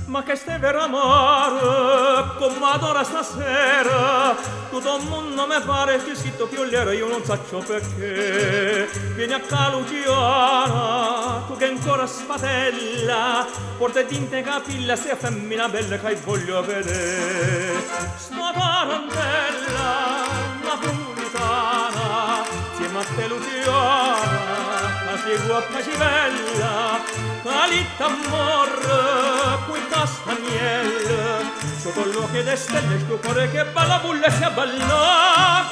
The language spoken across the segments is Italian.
Ma che stai per amore, come adora stasera, tutto il mondo mi pare più scritto più lero, io non saccio perché. Vieni a Calugiana, tu che ancora spatella, porta tinte capilla, sei femmina bella che voglio vedere. Sta tarantella, napolitana, insieme a te Luciana, quasi guappa civella, calitta morre, qui castagnelle, sotto l'occhio delle stelle, il tuo cuore che balla bulle si abballa.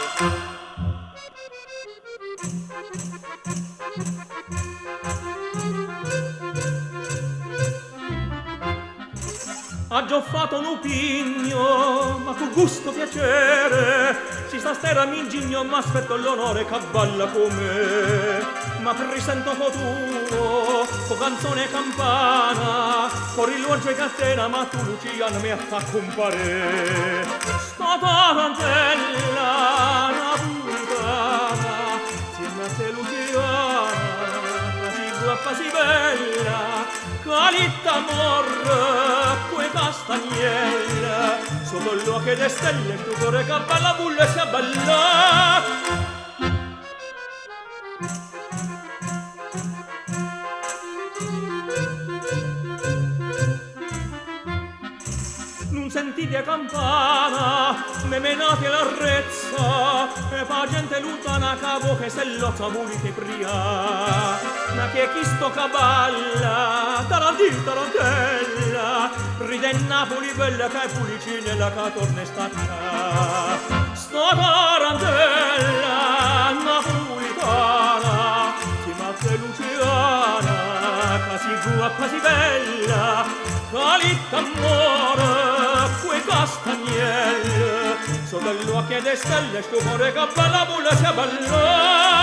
Ha già fatto un pigno, ma con gusto piacere, si sta stera mi ingigno, ma aspetto l'onore che balla con me. Ma presento tuo, con canzone e campana, corri l'orgio e catena, ma tu Luciana mi fa compare. Sta tarantella, napolitana, insieme a te Luciana, quasi guappa si bella, calitta morre, quei castagnelle, sotto l'occhio delle stelle, il tuo cuore che balla bulle si abballa. Non sentite campana, me menate l'arrezza, e fa gente lontana cavo che se l'ozza volete pria. Ma che chi sto caballa, tarantella, ride in Napoli bella che è pulicinella che torna e stacca. Sto tarantella, napolitana, si matte Luciana, quasi guappa si bella, calitta amore, quei castagnelle, sotto l'occhio delle stelle, sto cuore che balla bulla si abballa.